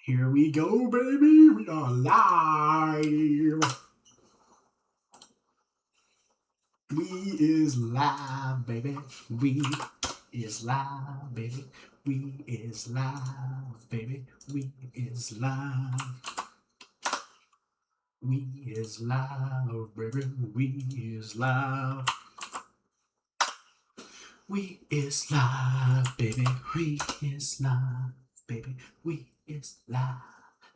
Here we go, baby. We are live. We is live, baby. We is live, baby. We is live, baby. We is live. We is live, baby. We is live. We is live, baby. We is live, baby. We is live,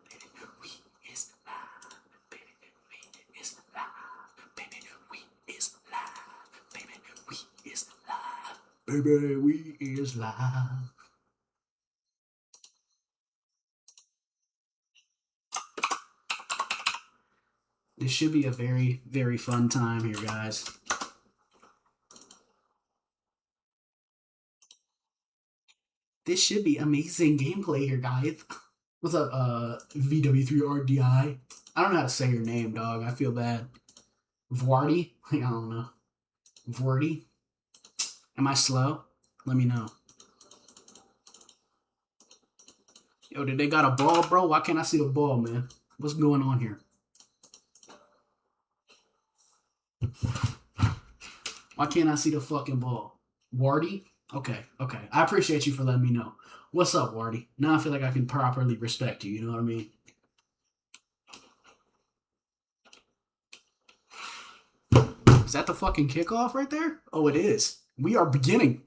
baby. We is live, baby. We is live, baby. We is live, baby. We is live, baby. We is live. This should be a very, very fun time here, guys. This should be amazing gameplay here, guys. What's up, VW3RDI? I don't know how to say your name, dog. I feel bad. Vardy? I don't know. Vardy? Am I slow? Let me know. Yo, did they got a ball, bro? Why can't I see the ball, man? What's going on here? Why can't I see the fucking ball? Wardy? Okay. I appreciate you for letting me know. What's up, Wardy? Now I feel like I can properly respect you, you know what I mean? Is that the fucking kickoff right there? Oh, it is. We are beginning.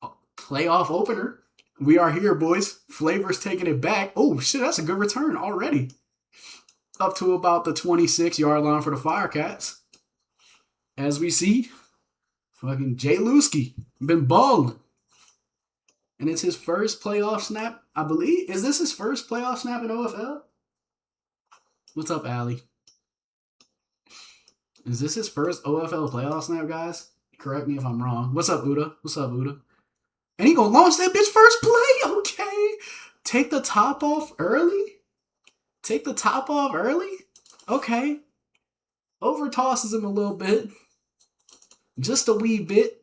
Oh, playoff opener. We are here, boys. Flavor's taking it back. Oh, shit, that's a good return already. Up to about the 26-yard line for the Firecats. As we see, fucking Jay Lewski been balling. And it's his first playoff snap, I believe. Is this his first playoff snap in OFL? What's up, Allie? Is this his first OFL playoff snap, guys? Correct me if I'm wrong. What's up, Uda? What's up, Uda? And he gonna launch that bitch first play. Okay. Take the top off early? Take the top off early? Okay. Over tosses him a little bit. Just a wee bit.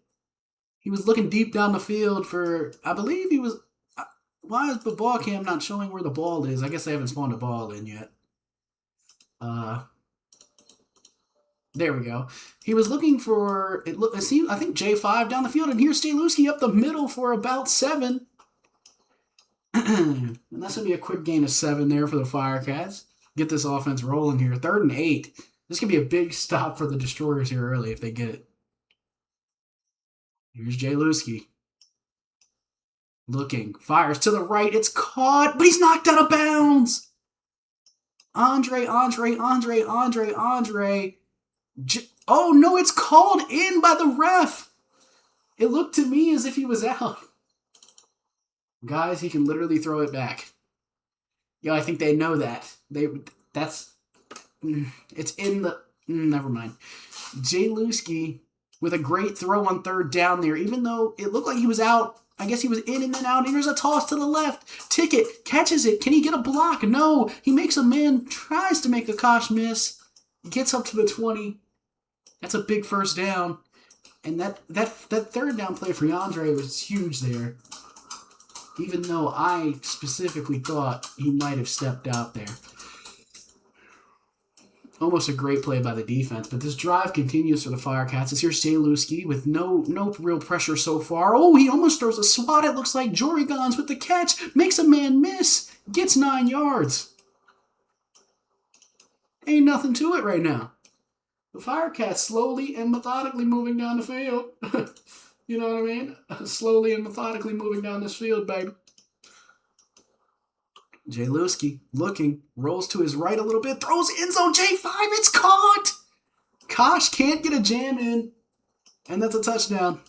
He was looking deep down the field for, I believe he was, why is the ball cam not showing where the ball is? I guess they haven't spawned a ball in yet. There we go. He was looking for, it seemed, I think J5 down the field, and here's Staluski up the middle for about 7. And that's going to be a quick gain of 7 there for the Firecats. Get this offense rolling here. 3rd and 8. This could be a big stop for the Destroyers here early if they get it. Here's Jay Lewski. Looking. Fires to the right. It's caught, but he's knocked out of bounds. Andre. Oh, no, it's called in by the ref. It looked to me as if he was out. Guys, he can literally throw it back. Yo, I think they know that. It's in the... never mind. Jay Lewski with a great throw on 3rd down there. Even though it looked like he was out, I guess he was in and then out. Here's a toss to the left. Ticket catches it. Can he get a block? No. He makes a man, tries to make a Kosh miss. Gets up to the 20. That's a big first down. And that 3rd down play for Andre was huge there. Even though I specifically thought he might have stepped out there. Almost a great play by the defense, but this drive continues for the Firecats. Here's Jay Lewski with no real pressure so far. Oh, he almost throws a swat. It looks like Jorigans with the catch. Makes a man miss. Gets 9 yards. Ain't nothing to it right now. The Firecats slowly and methodically moving down the field. You know what I mean? Slowly and methodically moving down this field, baby. Jay Lewski looking, rolls to his right a little bit, throws end zone, J5, it's caught! Kosh can't get a jam in, and that's a touchdown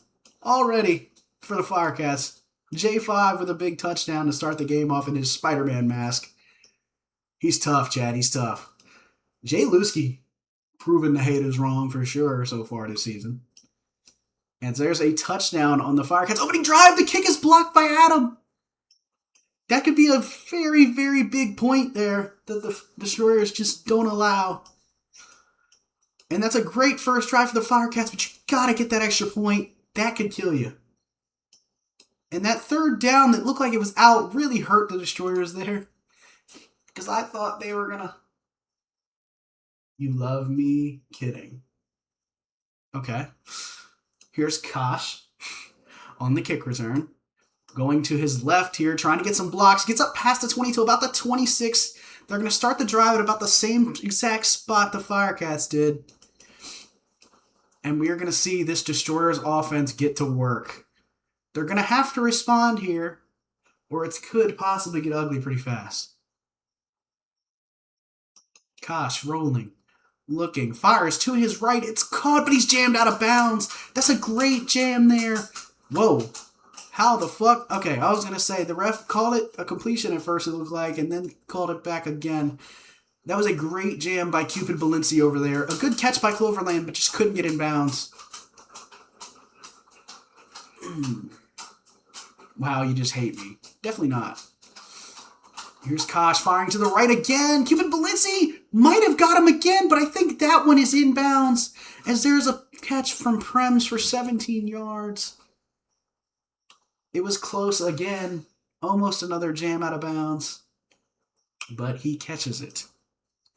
already for the Firecats. J5 with a big touchdown to start the game off in his Spider-Man mask. He's tough, Chad, he's tough. Jay Lewski proving the haters wrong for sure so far this season. And there's a touchdown on the Firecats. Opening drive, the kick is blocked by Adam. That could be a very, very big point there that the Destroyers just don't allow. And that's a great first drive for the Firecats, but you gotta get that extra point. That could kill you. And that third down that looked like it was out really hurt the Destroyers there. Because I thought they were going to... You love me kidding. Okay. Here's Kosh on the kick return. Going to his left here, trying to get some blocks. Gets up past the 20 to about the 26. They're going to start the drive at about the same exact spot the Firecats did. And we are going to see this Destroyers offense get to work. They're going to have to respond here, or it could possibly get ugly pretty fast. Kosh rolling, looking, fires to his right. It's caught, but he's jammed out of bounds. That's a great jam there. Whoa. How the fuck? Okay, I was going to say, the ref called it a completion at first, it looked like, and then called it back again. That was a great jam by Cupid Balenci over there. A good catch by Cloverland, but just couldn't get in bounds. Wow, you just hate me. Definitely not. Here's Kosh firing to the right again. Cupid Balenci might have got him again, but I think that one is in bounds, as there's a catch from Prems for 17 yards. It was close again. Almost another jam out of bounds. But he catches it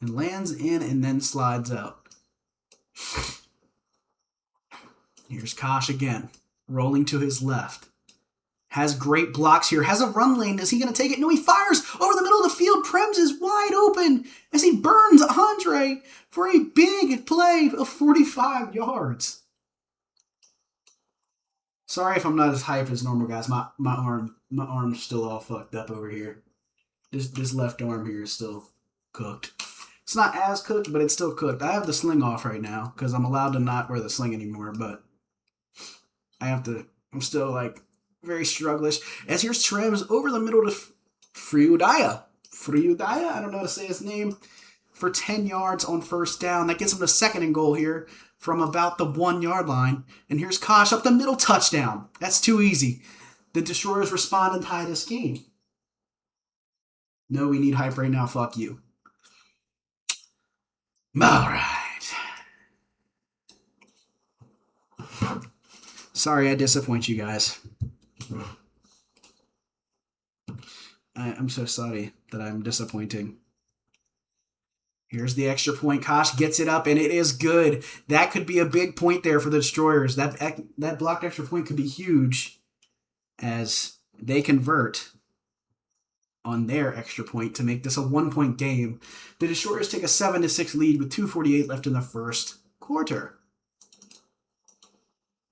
and lands in and then slides out. Here's Kosh again, rolling to his left. Has great blocks here, has a run lane. Is he going to take it? No, he fires over the middle of the field. Prems is wide open as he burns Andre for a big play of 45 yards. Sorry if I'm not as hype as normal, guys. My arm's still all fucked up over here. This left arm here is still cooked. It's not as cooked, but it's still cooked. I have the sling off right now because I'm allowed to not wear the sling anymore, but I'm still like very strugglish. As here's Trems over the middle to Friudaya. I don't know how to say his name. For 10 yards on first down. That gets him to second and goal here from about the 1 yard line. And here's Kosh up the middle, touchdown. That's too easy. The Destroyers respond and tie this game. No, we need hype right now. Fuck you. All right. Sorry I disappoint you guys. I'm so sorry that I'm disappointing. Here's the extra point. Kosh gets it up, and it is good. That could be a big point there for the Destroyers. That blocked extra point could be huge as they convert on their extra point to make this a 1-point game. The Destroyers take a 7-6 lead with 2:48 left in the first quarter.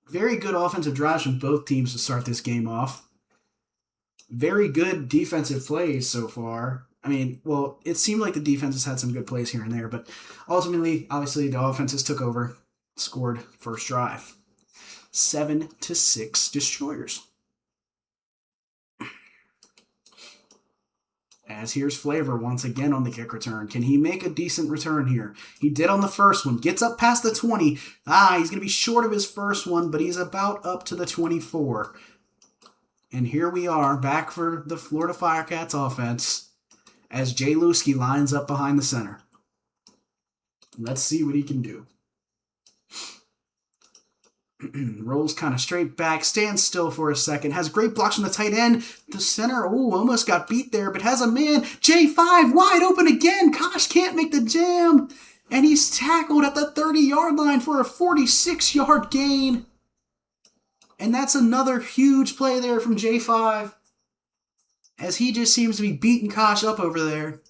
Very good offensive drives from both teams to start this game off. Very good defensive plays so far. I mean, well, it seemed like the defense has had some good plays here and there, but ultimately, obviously, the offenses took over, scored first drive. 7-6 Destroyers. As here's Flavor once again on the kick return. Can he make a decent return here? He did on the first one. Gets up past the 20. He's going to be short of his first one, but he's about up to the 24. And here we are, back for the Florida Firecats offense, as Jay Lusky lines up behind the center. Let's see what he can do. Rolls kind of straight back, stands still for a second, has great blocks from the tight end. The center, almost got beat there, but has a man. J5 wide open again. Kosh can't make the jam. And he's tackled at the 30-yard line for a 46-yard gain. And that's another huge play there from J5, as he just seems to be beating Kosh up over there.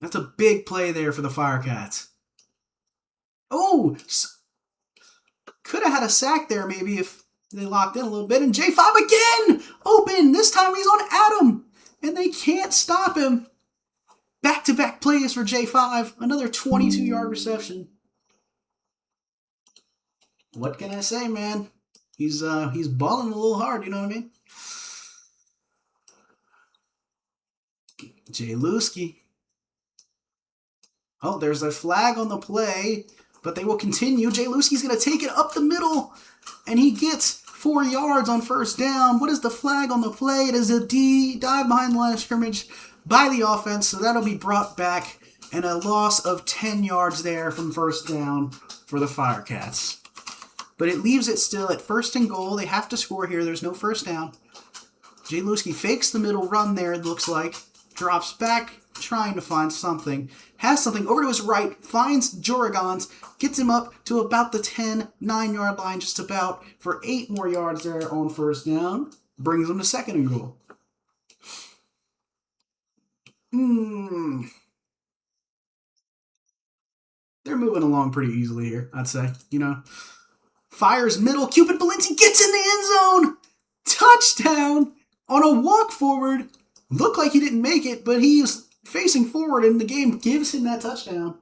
That's a big play there for the Firecats. Oh, could have had a sack there maybe if they locked in a little bit. And J5 again, open. This time he's on Adam, and they can't stop him. Back-to-back plays for J5. Another 22-yard reception. What can I say, man? He's balling a little hard, you know what I mean? Jay Lusky. Oh, there's a flag on the play, but they will continue. Jay Lusky's going to take it up the middle, and he gets 4 yards on first down. What is the flag on the play? It is a dive behind the line of scrimmage by the offense, so that'll be brought back and a loss of 10 yards there from first down for the Firecats. But it leaves it still at 1st and goal. They have to score here. There's no first down. Jay Lewski fakes the middle run there, it looks like. Drops back, trying to find something. Has something over to his right. Finds Joragons. Gets him up to about the 10, 9-yard line, just about, for 8 more yards there on first down. Brings him to 2nd and goal. They're moving along pretty easily here, I'd say. You know, fires middle. Cupid Balenci gets in the end zone. Touchdown on a walk forward. Looked like he didn't make it, but he is facing forward, and the game gives him that touchdown.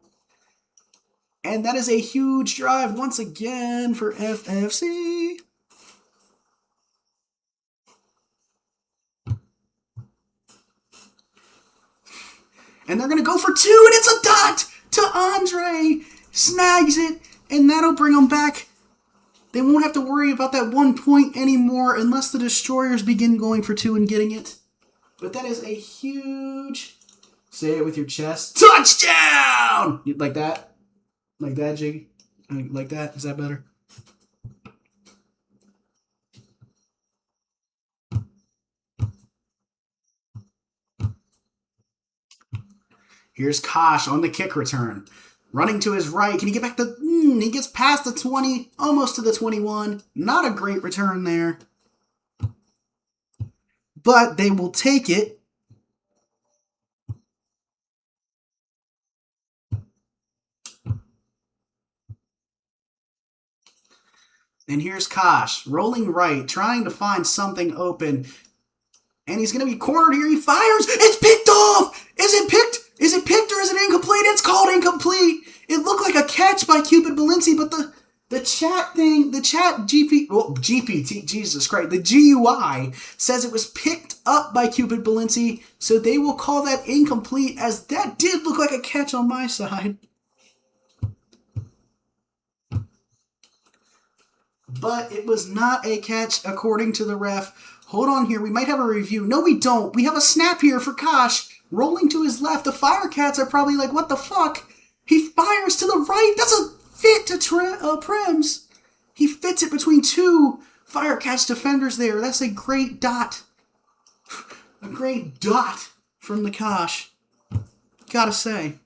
And that is a huge drive once again for FFC. And they're going to go for 2, and it's a dot to Andre. Snags it, and that'll bring them back. They won't have to worry about that 1 point anymore unless the Destroyers begin going for 2 and getting it. But that is a huge, say it with your chest, touchdown! Like that? Like that, Jiggy? Like that? Is that better? Here's Kosh on the kick return. Running to his right. Can he get back the... he gets past the 20, almost to the 21. Not a great return there. But they will take it. And here's Kosh, rolling right, trying to find something open. And he's going to be cornered here. He fires. It's picked off. Is it picked? Is it picked or is it incomplete? It's called incomplete. It looked like a catch by Cupid Balenci, but the chat thing, the chat GPT, Jesus Christ, the GUI says it was picked up by Cupid Balenci, so they will call that incomplete, as that did look like a catch on my side. But it was not a catch according to the ref. Hold on here, we might have a review. No, we don't. We have a snap here for Kosh. Rolling to his left. The Firecats are probably like, what the fuck? He fires to the right. That's a fit to Prims. He fits it between 2 Firecats defenders there. That's a great dot. A great dot from the Kosh. Gotta say.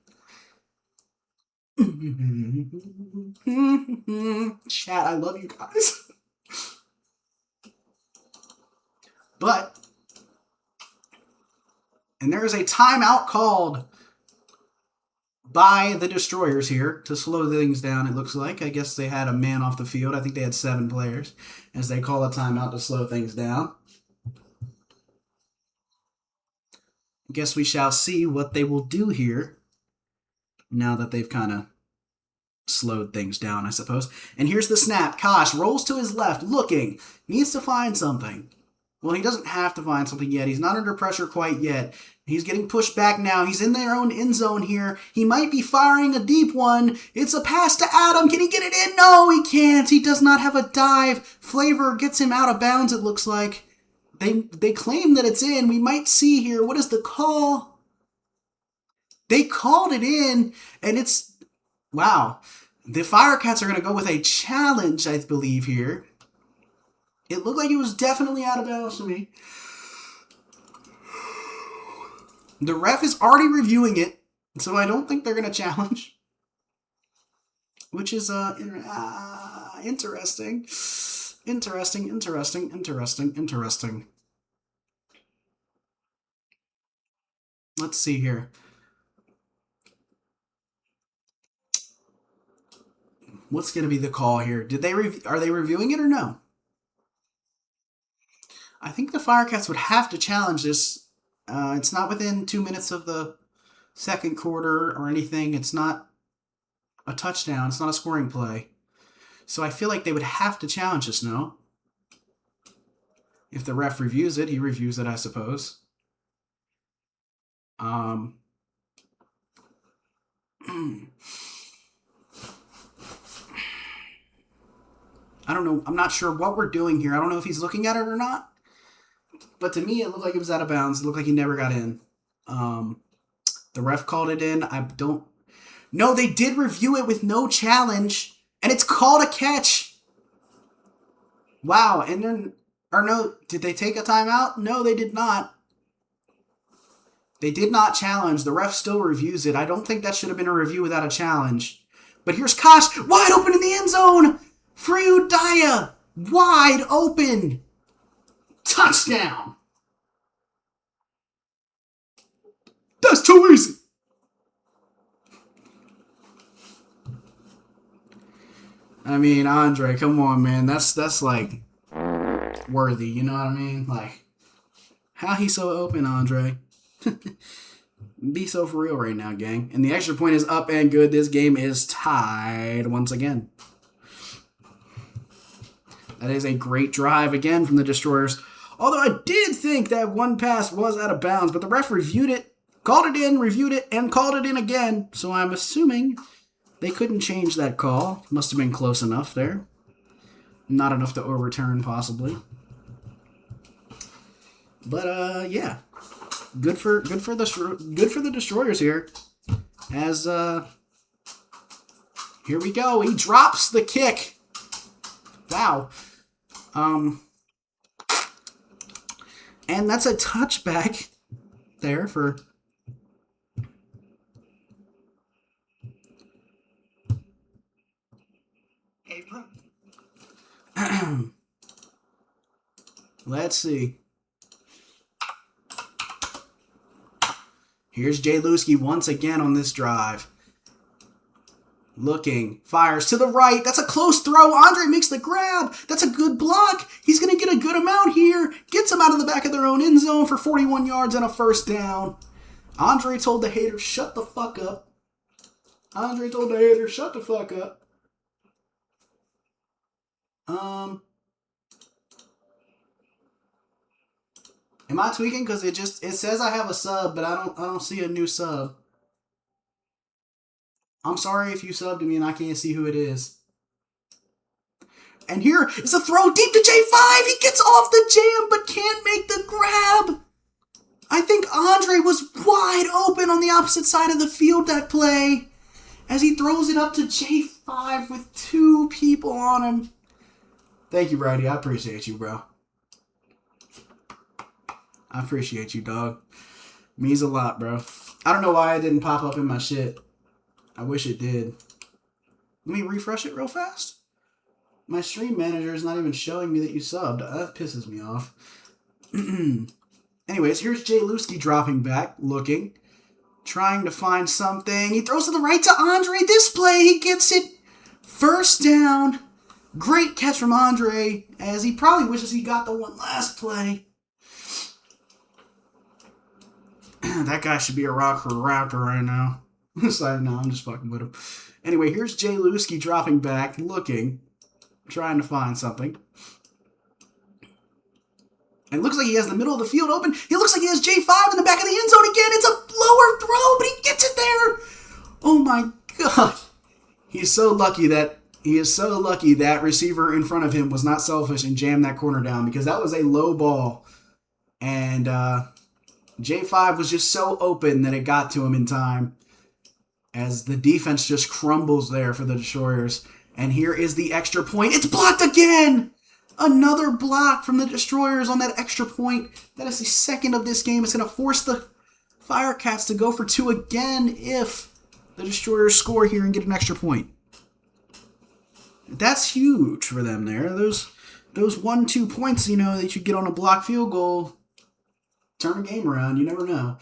Chat, I love you guys. But... and there is a timeout called by the Destroyers here to slow things down, it looks like. I guess they had a man off the field. I think they had 7 players, as they call a timeout to slow things down. I guess we shall see what they will do here now that they've kind of slowed things down, I suppose. And here's the snap. Kosh rolls to his left, looking. Needs to find something. Well, he doesn't have to find something yet. He's not under pressure quite yet. He's getting pushed back now. He's in their own end zone here. He might be firing a deep one. It's a pass to Adam. Can he get it in? No, he can't. He does not have a dive. Flavor gets him out of bounds, it looks like. They claim that it's in. We might see here. What is the call? They called it in, and it's... wow. The Firecats are going to go with a challenge, I believe, here. It looked like it was definitely out of bounds to me. The ref is already reviewing it, so I don't think they're going to challenge. Which is interesting. Interesting. Let's see here. What's going to be the call here? Are they reviewing it or no? I think the Firecats would have to challenge this. It's not within 2 minutes of the second quarter or anything. It's not a touchdown. It's not a scoring play. So I feel like they would have to challenge this, no? If the ref reviews it, he reviews it, I suppose. I don't know. I'm not sure what we're doing here. I don't know if he's looking at it or not. But to me, it looked like it was out of bounds. It looked like he never got in. The ref called it in. I don't... No, they did review it with no challenge, and it's called a catch. Wow, and then... Or no, did they take a timeout? No, they did not. They did not challenge. The ref still reviews it. I don't think that should have been a review without a challenge. But here's Kosh, wide open in the end zone. Friudaya, wide open. Touchdown. That's too easy. I mean, Andre, come on, man. That's like worthy, you know what I mean? Like, how he so open, Andre? Be so for real right now, gang. And the extra point is up and good. This game is tied once again. That is a great drive again from the Destroyers. Although I did think that one pass was out of bounds, but the ref reviewed it, called it in, reviewed it, and called it in again. So I'm assuming they couldn't change that call. Must have been close enough there. Not enough to overturn, possibly. But yeah. Good for the Destroyers here. As here we go. He drops the kick. Wow. And that's a touchback there for let's see. Here's Jaluski once again on this drive. Looking, fires to the right. That's a close throw. Andre makes the grab. That's a good block. He's going to get a good amount here. Gets them out of the back of their own end zone for 41 yards and a first down. Andre told the haters, shut the fuck up. Andre told the haters, shut the fuck up. Am I tweaking? Because it says I have a sub, but I don't see a new sub. I'm sorry if you subbed to me and I can't see who it is. And here is a throw deep to J5. He gets off the jam but can't make the grab. I think Andre was wide open on the opposite side of the field that play as he throws it up to J5 with two people on him. Thank you, Brady. I appreciate you, bro. I appreciate you, dog. Means a lot, bro. I don't know why it didn't pop up in my shit. I wish it did. Let me refresh it real fast. My stream manager is not even showing me that you subbed. That pisses me off. Anyways, here's Jaluski dropping back, looking, trying to find something. He throws to the right to Andre. This play, he gets it. First down. Great catch from Andre, as he probably wishes he got the one last play. That guy should be a rock or a raptor right now. Sorry, no, I'm just fucking with him. Anyway, here's Jaluski dropping back, looking, trying to find something. And it looks like he has the middle of the field open. He looks like he has J5 in the back of the end zone again. It's a lower throw, but he gets it there. Oh my God. He is so lucky that receiver in front of him was not selfish and jammed that corner down, because that was a low ball. And J5 was just so open that it got to him in time, as the defense just crumbles there for the Destroyers. And here is the extra point. It's blocked again! Another block from the Destroyers on that extra point. That is the second of this game. It's going to force the Firecats to go for two again if the Destroyers score here and get an extra point. That's huge for them there. Those 1-2 points, you know, that you get on a blocked field goal turn the game around. You never know.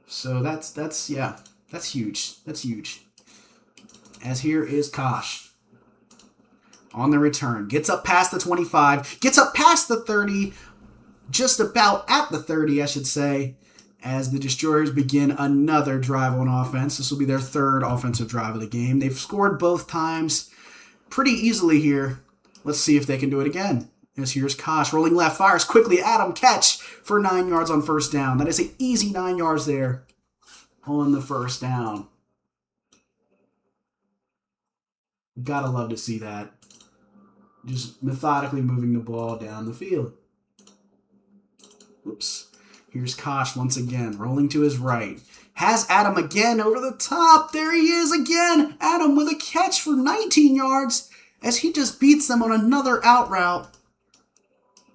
So that's huge. That's huge. As here is Kosh on the return. Gets up past the 25. Gets up past the 30. Just about at the 30, I should say, as the Destroyers begin another drive on offense. This will be their third offensive drive of the game. They've scored both times pretty easily here. Let's see if they can do it again. As here's Kosh rolling left, fires quickly at him, catch for 9 yards on first down. That is an easy 9 yards there on the first down. Gotta love to see that. Just methodically moving the ball down the field. Oops. Here's Kosh once again, rolling to his right. Has Adam again over the top. There he is again. Adam with a catch for 19 yards as he just beats them on another out route.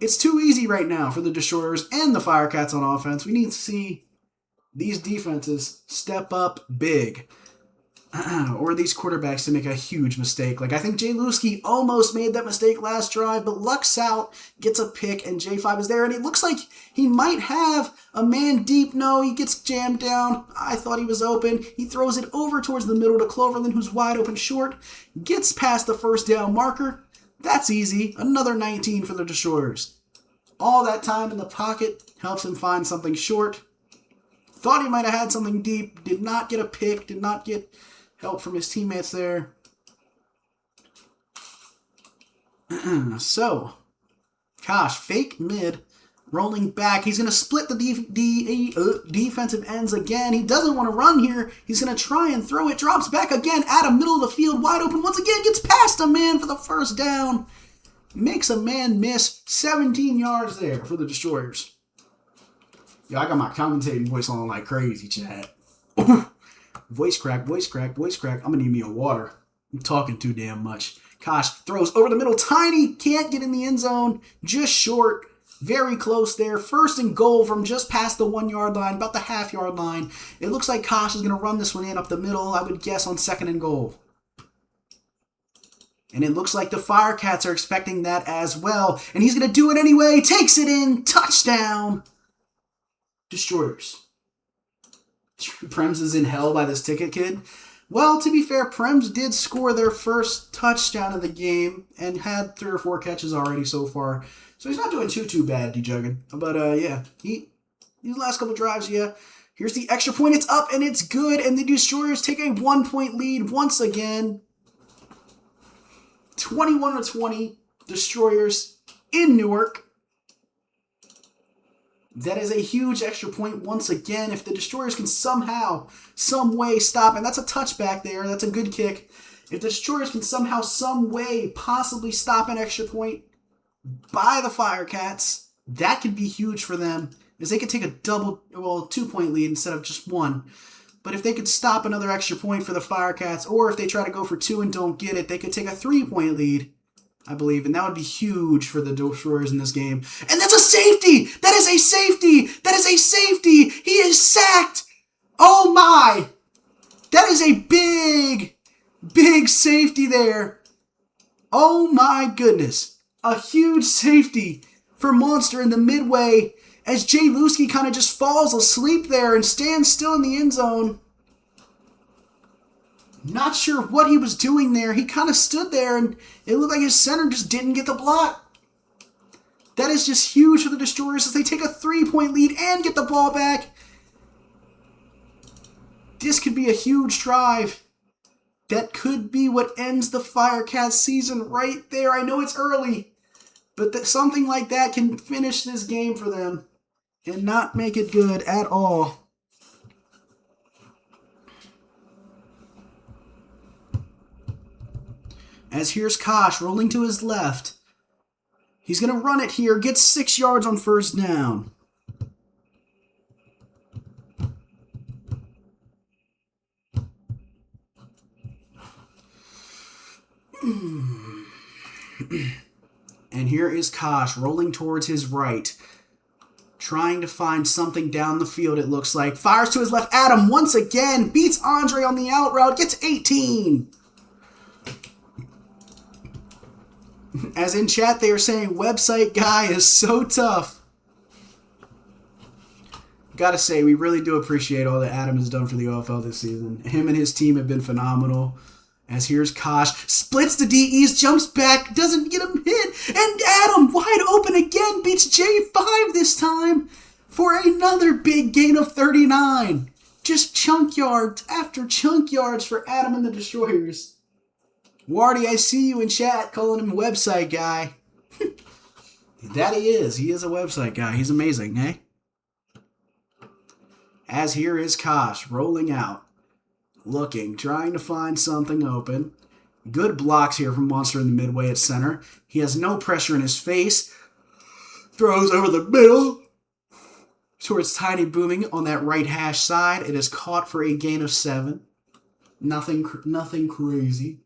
It's too easy right now for the Destroyers and the Firecats on offense. We need to see these defenses step up big. Or these quarterbacks to make a huge mistake. Like, I think Jay Lewski almost made that mistake last drive, but lucks out, gets a pick, and J5 is there, and it looks like he might have a man deep. No, he gets jammed down. I thought he was open. He throws it over towards the middle to Cloverland, who's wide open short. Gets past the first down marker. That's easy. Another 19 for the Destroyers. All that time in the pocket helps him find something short. Thought he might have had something deep. Did not get a pick. Did not get help from his teammates there. So, Kosh, fake mid, rolling back. He's going to split the defensive ends again. He doesn't want to run here. He's going to try and throw it. Drops back again. Adam, middle of the field, wide open. Once again, gets past a man for the first down. Makes a man miss. 17 yards there for the Destroyers. Yo, I got my commentating voice on like crazy, chat. Voice crack, voice crack, voice crack. I'm going to need me a water. I'm talking too damn much. Kosh throws over the middle. Tiny can't get in the end zone. Just short. Very close there. First and goal from just past the 1 yard line, about the half-yard line. It looks like Kosh is going to run this one in up the middle, I would guess, on second and goal. And it looks like the Firecats are expecting that as well. And he's going to do it anyway. Takes it in. Touchdown. Destroyers. Prems is in hell by this ticket kid. Well, to be fair, Prems did score their first touchdown of the game and had 3 or 4 catches already so far. So he's not doing too bad, D-Juggin. But, yeah, these last couple drives, yeah. Here's the extra point. It's up and it's good. And the Destroyers take a 1-point lead once again. 21-20. Destroyers in Newark. That is a huge extra point once again. If the Destroyers can somehow, some way stop, and that's a touchback there, that's a good kick. If the Destroyers can somehow, some way possibly stop an extra point by the Firecats, that could be huge for them, as they could take a 2-point lead instead of just 1. But if they could stop another extra point for the Firecats, or if they try to go for 2 and don't get it, they could take a 3-point lead, I believe, and that would be huge for the Destroyers in this game. And that's a safety! That is a safety! That is a safety! He is sacked! Oh my! That is a big safety there. Oh my goodness. A huge safety for Monster in the midway as Jay Lewski kind of just falls asleep there and stands still in the end zone. Not sure what he was doing there. He kind of stood there and it looked like his center just didn't get the block. That is just huge for the Destroyers as they take a 3-point lead and get the ball back. This could be a huge drive. That could be what ends the Firecats season right there. I know it's early, but something like that can finish this game for them and not make it good at all. As here's Kosh rolling to his left. He's going to run it here. Gets 6 yards on first down. And here is Kosh rolling towards his right. Trying to find something down the field, it looks like. Fires to his left. Adam once again beats Andre on the out route. Gets 18. As in chat, they are saying website guy is so tough. Gotta say, we really do appreciate all that Adam has done for the OFL this season. Him and his team have been phenomenal. As here's Kosh, splits the DEs, jumps back, doesn't get him hit, and Adam, wide open again, beats J5 this time for another big gain of 39. Just chunk yards after chunk yards for Adam and the Destroyers. Wardy, I see you in chat calling him website guy. That he is. He is a website guy. He's amazing, eh? As here is Kosh rolling out. Looking, trying to find something open. Good blocks here from Monster in the midway at center. He has no pressure in his face. Throws over the middle. towards Tiny Booming on that right hash side. It is caught for a gain of 7. Nothing crazy.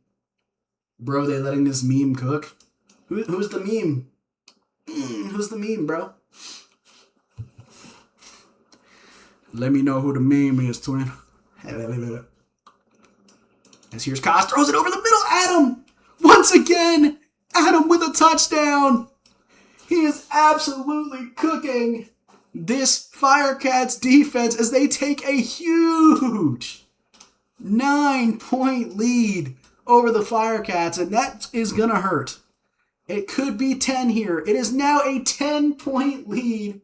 Bro, they letting this meme cook. Who's the meme? Who's the meme, bro? Let me know who the meme is, twin. As here's Koss, throws it over the middle. Adam! Once again, Adam with a touchdown. He is absolutely cooking this Firecats defense as they take a huge 9-point lead over the Firecats, and that is going to hurt. It could be 10 here. It is now a 10-point lead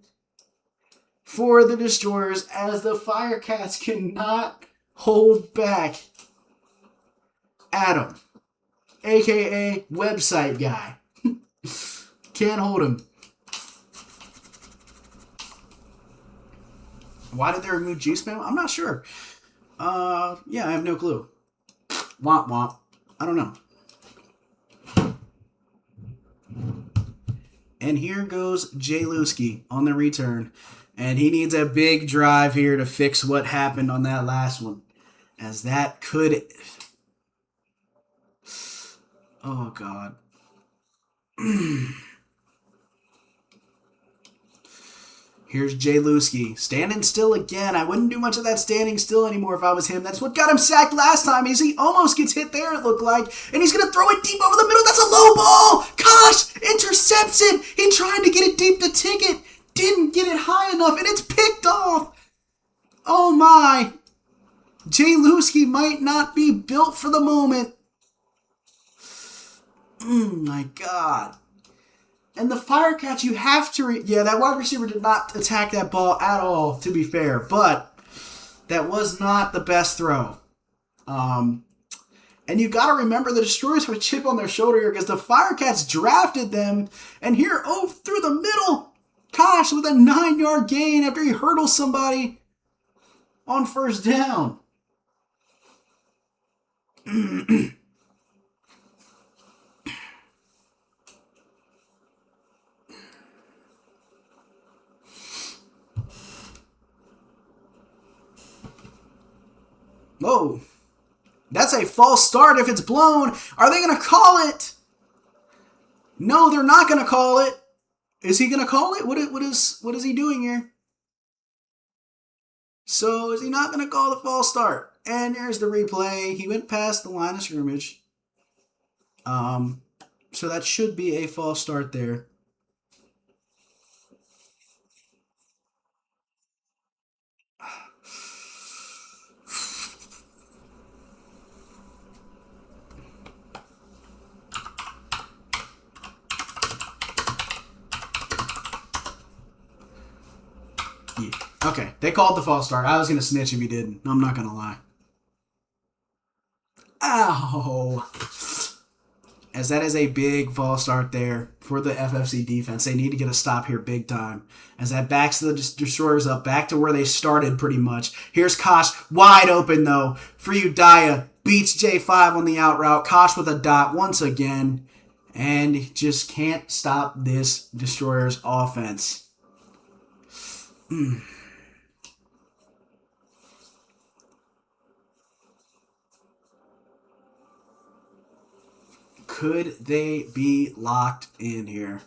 for the Destroyers as the Firecats cannot hold back Adam, a.k.a. website guy. Can't hold him. Why did they remove G-Spam? I'm not sure. Yeah, I have no clue. Womp womp. I don't know. And here goes Jaluski on the return. And he needs a big drive here to fix what happened on that last one. As that could... Oh, God. Here's Jaluski. Standing still again. I wouldn't do much of that standing still anymore if I was him. That's what got him sacked last time. He almost gets hit there, it looked like. And he's going to throw it deep over the middle. That's a low ball. Koss intercepts it. He tried to get it deep to ticket. Didn't get it high enough, and it's picked off. Oh, my. Jaluski might not be built for the moment. My God. And the Firecats, you have to... Yeah, that wide receiver did not attack that ball at all, to be fair. But that was not the best throw. And you got to remember the Destroyers have a chip on their shoulder here because the Firecats drafted them. And here, through the middle, Koss with a 9-yard gain after he hurdles somebody on first down. Whoa. That's a false start if it's blown. Are they going to call it? No, they're not going to call it. Is he going to call it? What is he doing here? So is he not going to call the false start? And there's the replay. He went past the line of scrimmage. So that should be a false start there. Yeah. Okay, they called the false start. I was going to snitch if he didn't. I'm not going to lie. Ow. As that is a big false start there for the FFC defense. They need to get a stop here big time. As that backs the Destroyers up, back to where they started pretty much. Here's Koss, wide open though. For Udaya, beats J5 on the out route. Koss with a dot once again. And just can't stop this Destroyers offense. Could they be locked in here?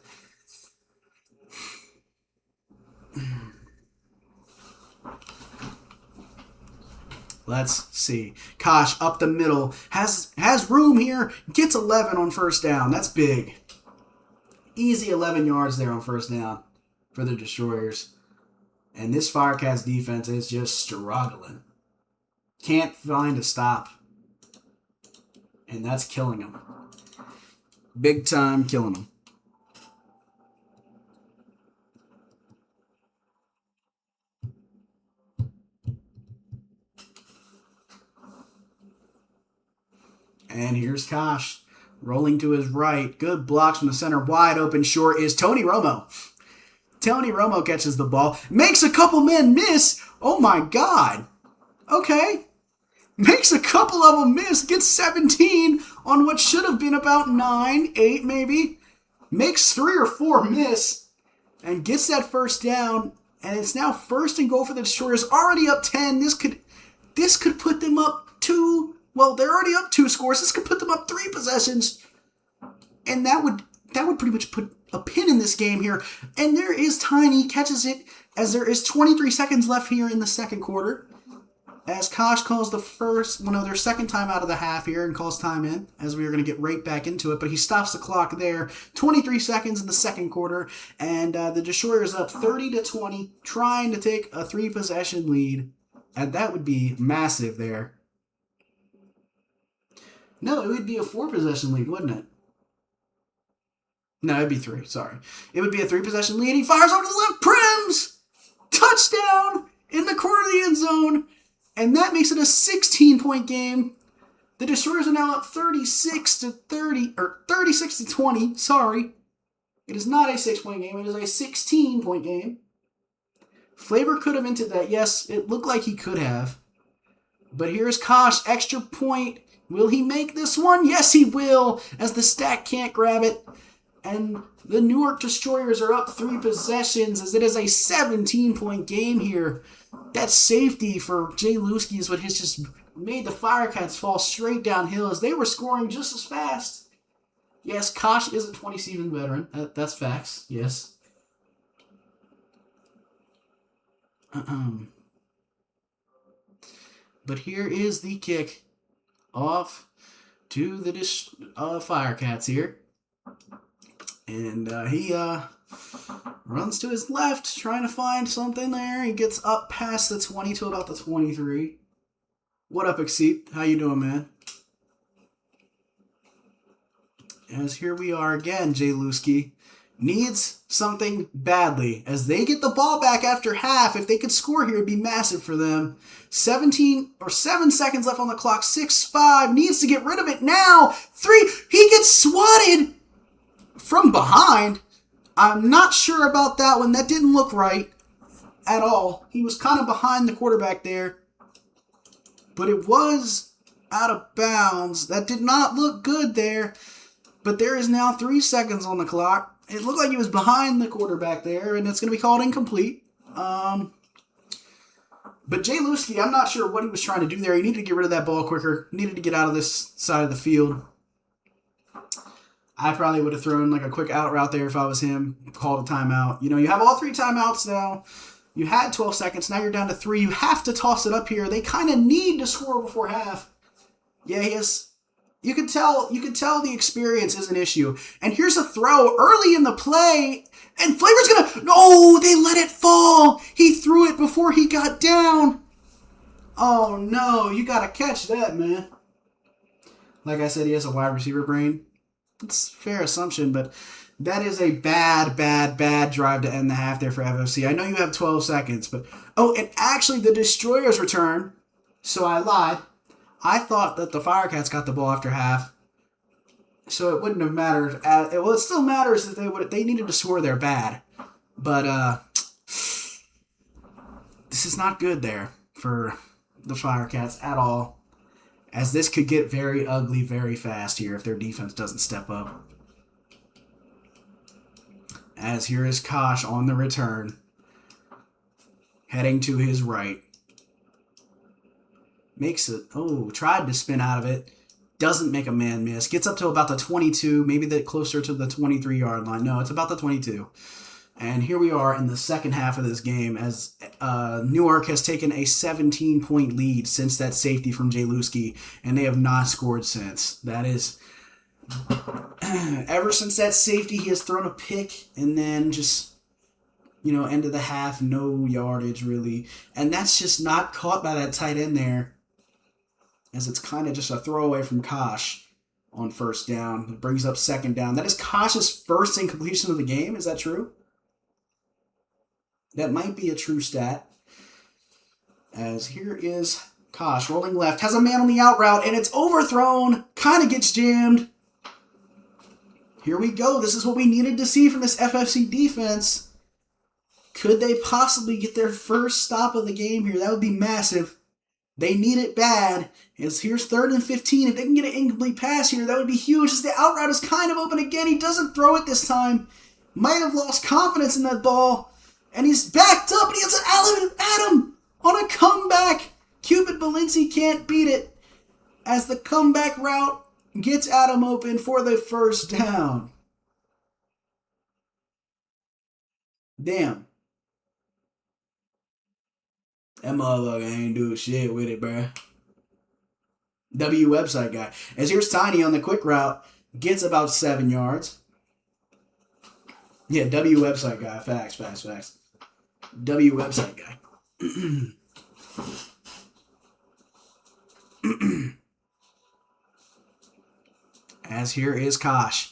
Let's see. Koss up the middle. Has room here. Gets 11 on first down. That's big. Easy 11 yards there on first down for the Destroyers. And this Firecats defense is just struggling. Can't find a stop. And that's killing them. Big time killing them. And here's Koss rolling to his right. Good blocks from the center. Wide open short is Tony Romo. Tony Romo catches the ball. Makes a couple men miss. Oh my God. Okay. Makes a couple of them miss. Gets 17 on what should have been about 9, 8 maybe. Makes 3 or 4 miss. And gets that first down. And it's now 1st and goal for the Destroyers, already up 10. This could put them up 2. Well, they're already up 2 scores. This could put them up 3 possessions. And that would pretty much put a pin in this game here. And there is Tiny, catches it as there is 23 seconds left here in the second quarter. As Kosh calls their second time out of the half here and calls time in, as we are going to get right back into it. But he stops the clock there. 23 seconds in the second quarter, and the Destroyers up 30-20, trying to take a 3-possession lead. And that would be massive there. No, it would be a 4-possession lead, wouldn't it? No, it'd be 3, sorry. It would be a 3-possession lead. He fires over to the left, Prims! Touchdown in the corner of the end zone. And that makes it a 16-point game. The Destroyers are now up 36-20. Sorry. It is not a 6-point game. It is a 16-point game. Flavor could have entered that. Yes, it looked like he could have. But here's Kosh, extra point. Will he make this one? Yes, he will, as the stack can't grab it. And the Newark Destroyers are up 3 possessions, as it is a 17-point game here. That safety for Jay Luski is what has just made the Firecats fall straight downhill, as they were scoring just as fast. Yes, Kosh is a 20-season veteran. That's facts, yes. But here is the kick off to the Firecats here. And he runs to his left, trying to find something there. He gets up past the 20 to about the 23. What up, Exceed? How you doing, man? As here we are again, Jay Luski needs something badly. As they get the ball back after half, if they could score here, it'd be massive for them. 7 seconds left on the clock. 6-5, needs to get rid of it now. 3, he gets swatted from behind. I'm not sure about that one. That didn't look right at all. He was kind of behind the quarterback there. But it was out of bounds. That did not look good there. But there is now 3 seconds on the clock. It looked like he was behind the quarterback there, and it's going to be called incomplete. But Jay Luski, I'm not sure what he was trying to do there. He needed to get rid of that ball quicker. Needed to get out of this side of the field. I probably would have thrown like a quick out route there if I was him. Called a timeout. You know, you have all 3 timeouts now. You had 12 seconds. Now you're down to 3. You have to toss it up here. They kind of need to score before half. Yeah, he is. You could tell the experience is an issue. And here's a throw early in the play. And Flavor's gonna... No, they let it fall. He threw it before he got down. Oh, no. You got to catch that, man. Like I said, he has a wide receiver brain. It's a fair assumption, but that is a bad drive to end the half there for FFC. I know you have 12 seconds, but... Oh, and actually the Destroyers return. So I lied. I thought that the Firecats got the ball after half, so it wouldn't have mattered. Well, it still matters if they needed to score there bad, but this is not good there for the Firecats at all, as this could get very ugly very fast here if their defense doesn't step up. As here is Kosh on the return, heading to his right. Makes it, tried to spin out of it. Doesn't make a man miss. Gets up to about the 22, maybe closer to the 23-yard line. No, it's about the 22. And here we are in the second half of this game as Newark has taken a 17-point lead since that safety from Jay Luski, and they have not scored since. That is, ever since that safety, he has thrown a pick and then just... end of the half, no yardage really. And that's just not caught by that tight end there, as it's kind of just a throwaway from Kosh on first down. It brings up second down. That is Kosh's first incompletion of the game. Is that true? That might be a true stat. As here is Kosh rolling left, has a man on the out route, and it's overthrown, kind of gets jammed. Here we go. This is what we needed to see from this FFC defense. Could they possibly get their first stop of the game here? That would be massive. They need it bad. As here's 3rd and 15. If they can get an incomplete pass here, that would be huge. As the out route is kind of open again. He doesn't throw it this time. Might have lost confidence in that ball. And he's backed up, and he has an Adam on a comeback. Cupid Valenci can't beat it as the comeback route gets Adam open for the first down. Damn. That motherfucker ain't doing shit with it, bruh. W website guy. As here's Tiny on the quick route. Gets about 7 yards. Yeah, W website guy. Facts. W website guy. As here is Kosh.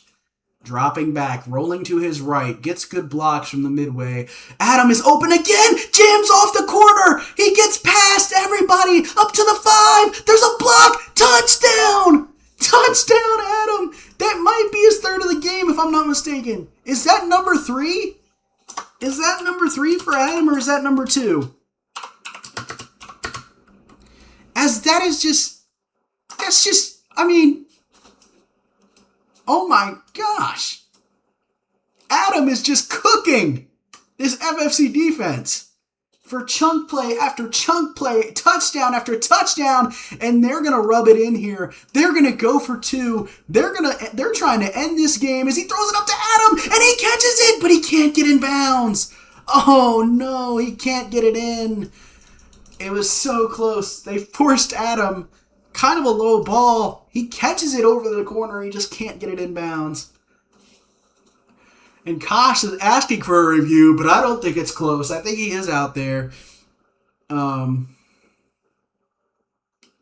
Dropping back, rolling to his right, gets good blocks from the midway. Adam is open again, jams off the corner. He gets past everybody, up to the 5. There's a block, touchdown! Touchdown, Adam! That might be his third of the game, if I'm not mistaken. Is that number 3? Is that number 3 for Adam, or is that number 2? As that is just, that's just, I mean, oh my gosh. Adam is just cooking this FFC defense for chunk play after chunk play, touchdown after touchdown, and they're going to rub it in here. They're going to go for 2. They're trying to end this game as he throws it up to Adam, and he catches it, but he can't get in bounds. Oh no, he can't get it in. It was so close. They forced Adam. Kind of a low ball. He catches it over the corner. He just can't get it in bounds. And Kosh is asking for a review, but I don't think it's close. I think he is out there. But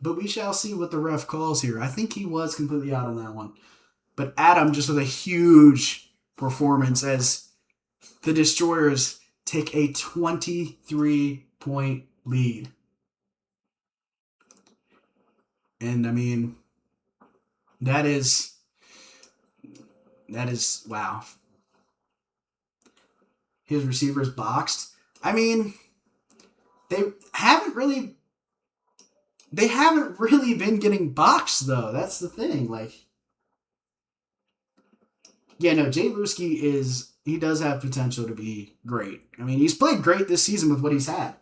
we shall see what the ref calls here. I think he was completely out on that one. But Adam just with a huge performance as the Destroyers take a 23-point lead. And, I mean, that is, wow. His receivers boxed. I mean, they haven't really been getting boxed, though. That's the thing. Like, yeah, no, Jay Lusky he does have potential to be great. I mean, he's played great this season with what he's had.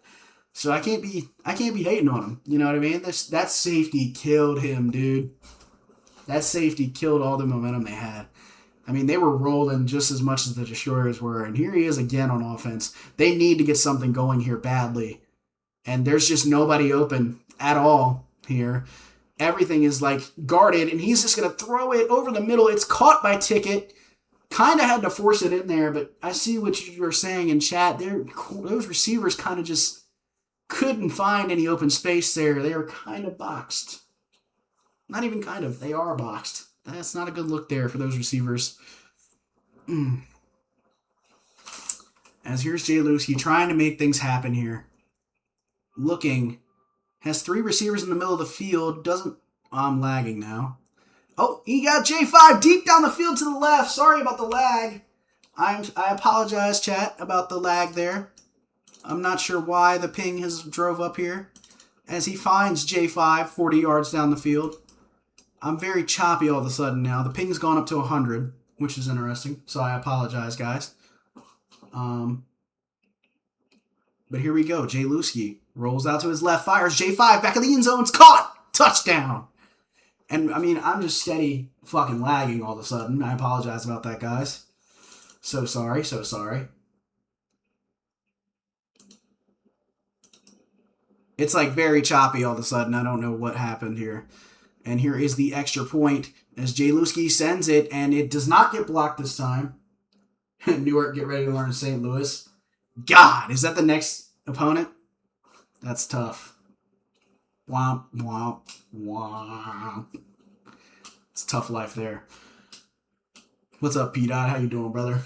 So I can't be hating on him. You know what I mean? That safety killed him, dude. That safety killed all the momentum they had. I mean, they were rolling just as much as the Destroyers were. And here he is again on offense. They need to get something going here badly. And there's just nobody open at all here. Everything is like guarded. And he's just going to throw it over the middle. It's caught by Ticket. Kind of had to force it in there. But I see what you were saying in chat. Those receivers kind of just couldn't find any open space there. They were kind of boxed. Not even kind of. They are boxed. That's not a good look there for those receivers. As here's Jay Lusky trying to make things happen here. Looking. Has 3 receivers in the middle of the field. I'm lagging now. Oh, he got J5 deep down the field to the left. Sorry about the lag. I apologize, chat, about the lag there. I'm not sure why the ping has drove up here. As he finds J5 40 yards down the field. I'm very choppy all of a sudden now. The ping's gone up to 100, which is interesting. So I apologize, guys. But here we go. Jay Lusky rolls out to his left, fires J5 back in the end zone. It's caught! Touchdown! And, I mean, I'm just steady fucking lagging all of a sudden. I apologize about that, guys. So sorry. It's like very choppy all of a sudden. I don't know what happened here. And here is the extra point as Jay Lusky sends it, and it does not get blocked this time. Newark, get ready to learn St. Louis. God, is that the next opponent? That's tough. Womp, womp, womp. It's tough life there. What's up, P-Dot? How you doing, brother?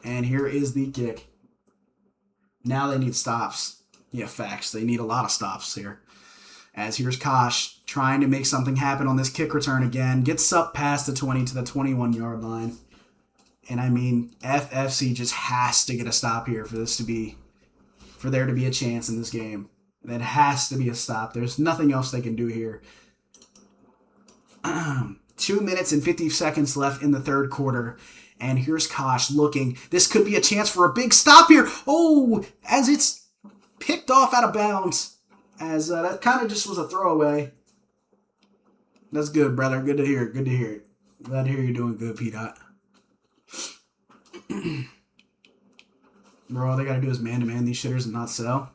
And here is the kick. Now they need stops. Yeah, facts. They need a lot of stops here. As here's Kosh trying to make something happen on this kick return again. Gets up past the 20 to the 21-yard line. And I mean, FFC just has to get a stop here for there to be a chance in this game. That has to be a stop. There's nothing else they can do here. 2 minutes and 50 seconds left in the third quarter. And here's Kosh looking. This could be a chance for a big stop here. Oh, as it's picked off out of bounds. As that kind of just was a throwaway. That's good, brother. Good to hear. Good to hear. Glad to hear you're doing good, P-Dot. Bro, all they got to do is man-to-man these shitters and not sell.